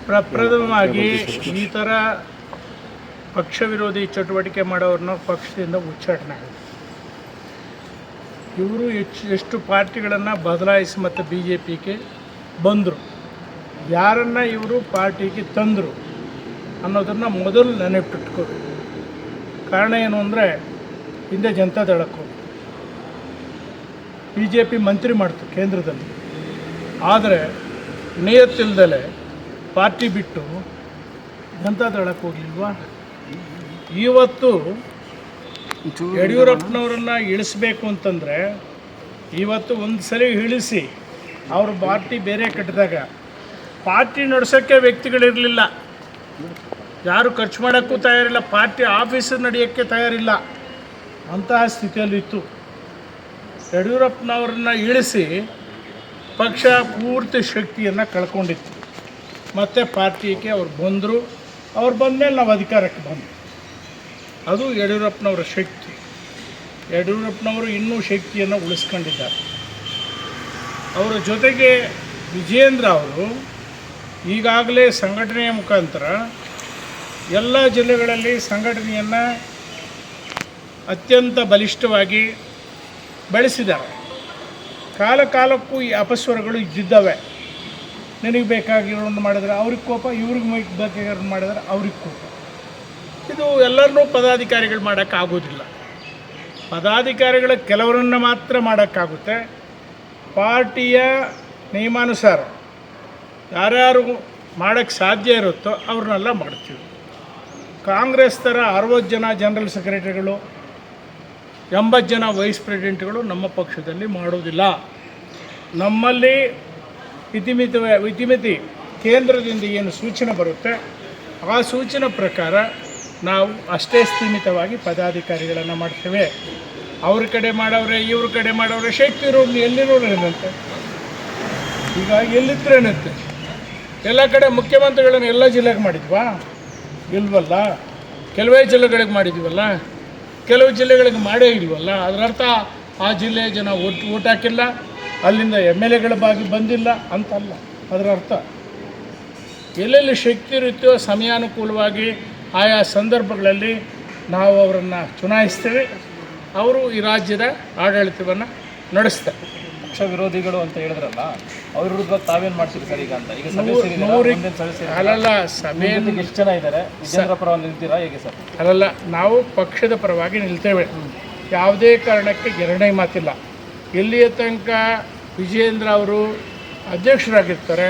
ಪ್ರಪ್ರಥಮವಾಗಿ ಈ ಥರ ಪಕ್ಷ ವಿರೋಧಿ ಚಟುವಟಿಕೆ ಮಾಡೋರನ್ನ ಪಕ್ಷದಿಂದ ಉಚ್ಚಾಟನೆ ಆಗಿದೆ. ಇವರು ಎಷ್ಟು ಪಾರ್ಟಿಗಳನ್ನು ಬದಲಾಯಿಸಿ ಮತ್ತು ಬಿ ಜೆ ಪಿಗೆ ಬಂದರು, ಯಾರನ್ನು ಇವರು ಪಾರ್ಟಿಗೆ ತಂದರು ಅನ್ನೋದನ್ನು ಮೊದಲು ನೆನಪಿಟ್ಕೋಬೇಕು. ಕಾರಣ ಏನು ಅಂದರೆ, ಹಿಂದೆ ಜನತಾದಳಕ್ಕೂ ಬಿ ಜೆ ಪಿ ಮಂತ್ರಿ ಮಾಡ್ತು ಕೇಂದ್ರದಲ್ಲಿ, ಆದರೆ ನಿಯತ್ತಿಲ್ದಲೆ ಪಾರ್ಟಿ ಬಿಟ್ಟು ಜನತಾದಳಕ್ಕೆ ಹೋಗಲಿಲ್ವಾ? ಇವತ್ತು ಯಡಿಯೂರಪ್ಪನವರನ್ನು ಇಳಿಸ್ಬೇಕು ಅಂತಂದರೆ ಇವತ್ತು ಒಂದು ಸಲ ಇಳಿಸಿ ಅವ್ರ ಪಾರ್ಟಿ ಬೇರೆ ಕಟ್ಟಿದಾಗ ಪಾರ್ಟಿ ನಡೆಸೋಕ್ಕೆ ವ್ಯಕ್ತಿಗಳಿರಲಿಲ್ಲ, ಯಾರು ಖರ್ಚು ಮಾಡೋಕ್ಕೂ ತಯಾರಿಲ್ಲ, ಪಾರ್ಟಿ ಆಫೀಸ್ ನಡೆಯೋಕ್ಕೆ ತಯಾರಿಲ್ಲ, ಅಂತಹ ಸ್ಥಿತಿಯಲ್ಲಿತ್ತು. ಯಡಿಯೂರಪ್ಪನವ್ರನ್ನ ಇಳಿಸಿ ಪಕ್ಷ ಪೂರ್ತಿ ಶಕ್ತಿಯನ್ನು ಕಳ್ಕೊಂಡಿತ್ತು. ಮತ್ತು ಪಾರ್ಟಿಗೆ ಅವ್ರು ಬಂದರು, ಅವ್ರು ಬಂದಮೇಲೆ ನಾವು ಅಧಿಕಾರಕ್ಕೆ ಬಂದು, ಅದು ಯಡಿಯೂರಪ್ಪನವರ ಶಕ್ತಿ. ಯಡಿಯೂರಪ್ಪನವರು ಇನ್ನೂ ಶಕ್ತಿಯನ್ನು ಉಳಿಸ್ಕೊಂಡಿದ್ದಾರೆ. ಅವರ ಜೊತೆಗೆ ವಿಜಯೇಂದ್ರ ಅವರು ಈಗಾಗಲೇ ಸಂಘಟನೆಯ ಮುಖಾಂತರ ಎಲ್ಲ ಜಿಲ್ಲೆಗಳಲ್ಲಿ ಸಂಘಟನೆಯನ್ನು ಅತ್ಯಂತ ಬಲಿಷ್ಠವಾಗಿ ಬೆಳೆಸಿದ್ದಾರೆ. ಕಾಲ ಕಾಲಕ್ಕೂ ಈ ಅಪಸ್ವರಗಳು ಇದ್ದಿದ್ದಾವೆ. ನಿನಗೆ ಬೇಕಾಗಿರೋದನ್ನು ಮಾಡಿದ್ರೆ ಅವ್ರಿಗೆ ಕೋಪ, ಇವ್ರಿಗೆ ಬೇಕಾಗಿರೋದನ್ನು ಮಾಡಿದ್ರೆ ಅವ್ರಿಗೆ ಕೋಪ. ಇದು ಎಲ್ಲರನ್ನೂ ಪದಾಧಿಕಾರಿಗಳು ಮಾಡೋಕ್ಕಾಗೋದಿಲ್ಲ. ಪದಾಧಿಕಾರಿಗಳ ಕೆಲವರನ್ನು ಮಾತ್ರ ಮಾಡೋಕ್ಕಾಗುತ್ತೆ. ಪಾರ್ಟಿಯ ನಿಯಮಾನುಸಾರ ಯಾರ್ಯಾರು ಮಾಡೋಕ್ಕೆ ಸಾಧ್ಯ ಇರುತ್ತೋ ಅವ್ರನ್ನೆಲ್ಲ ಮಾಡ್ತೀವಿ. ಕಾಂಗ್ರೆಸ್ ಥರ 60 ಜನ ಜನರಲ್ ಸೆಕ್ರೆಟರಿಗಳು, 80 ಜನ ವೈಸ್ ಪ್ರೆಸಿಡೆಂಟ್ಗಳು ನಮ್ಮ ಪಕ್ಷದಲ್ಲಿ ಮಾಡೋದಿಲ್ಲ. ನಮ್ಮಲ್ಲಿ ಇತಿಮಿತಿ ಕೇಂದ್ರದಿಂದ ಏನು ಸೂಚನೆ ಬರುತ್ತೆ ಆ ಸೂಚನೆ ಪ್ರಕಾರ ನಾವು ಅಷ್ಟೇ ಸೀಮಿತವಾಗಿ ಪದಾಧಿಕಾರಿಗಳನ್ನು ಮಾಡ್ತೇವೆ. ಅವ್ರ ಕಡೆ ಮಾಡವ್ರೆ, ಇವ್ರ ಕಡೆ ಮಾಡವ್ರೆ, ಶಕ್ತಿ ಇರೋರು ಎಲ್ಲಿರೋರೇನಂತೆ, ಈಗ ಎಲ್ಲಿದ್ರೇನಂತೆ. ಎಲ್ಲ ಕಡೆ ಮುಖ್ಯಮಂತ್ರಿಗಳನ್ನು ಎಲ್ಲ ಜಿಲ್ಲೆಗೆ ಮಾಡಿದ್ವಾ? ಇಲ್ವಲ್ಲ. ಕೆಲವೇ ಜಿಲ್ಲೆಗಳಿಗೆ ಮಾಡಿದ್ವಲ್ಲ, ಕೆಲವು ಜಿಲ್ಲೆಗಳಿಗೆ ಮಾಡೇ ಇಲ್ವಲ್ಲ. ಅದರರ್ಥ ಆ ಜಿಲ್ಲೆಯ ಜನ ಓಟ್ ಹಾಕಿಲ್ಲ, ಅಲ್ಲಿಂದ MLAಗಳ ಬಾಗಿ ಬಂದಿಲ್ಲ ಅಂತಲ್ಲ. ಅದರ ಅರ್ಥ ಎಲ್ಲೆಲ್ಲಿ ಶಕ್ತಿ ಇರುತ್ತೋ ಸಮಯಾನುಕೂಲವಾಗಿ ಆಯಾ ಸಂದರ್ಭಗಳಲ್ಲಿ ನಾವು ಅವರನ್ನು ಚುನಾಯಿಸ್ತೇವೆ. ಅವರು ಈ ರಾಜ್ಯದ ಆಡಳಿತವನ್ನು ನಡೆಸ್ತಾರೆ. ಪಕ್ಷ ವಿರೋಧಿಗಳು ಅಂತ ಹೇಳಿದ್ರಲ್ಲ, ಅವ್ರ ವಿರುದ್ಧ ತಾವೇನು ಮಾಡ್ತೀರಿ ಸರ್ ಈಗ ಅಂತ? ಈಗ ಅಲ್ಲಲ್ಲ, ಸಭೆ ಎಷ್ಟು ಜನ ಇದ್ದಾರೆ? ವಿಜೇಂದ್ರ ಪರವಾಗಿ ನಿಲ್ತೀರಾ ಹೇಗೆ ಸರ್? ಅಲ್ಲಲ್ಲ, ನಾವು ಪಕ್ಷದ ಪರವಾಗಿ ನಿಲ್ತೇವೆ. ಯಾವುದೇ ಕಾರಣಕ್ಕೆ ಎರಡನೇ ಮಾತಿಲ್ಲ. ಎಲ್ಲಿಯ ತನಕ ವಿಜಯೇಂದ್ರ ಅವರು ಅಧ್ಯಕ್ಷರಾಗಿರ್ತಾರೆ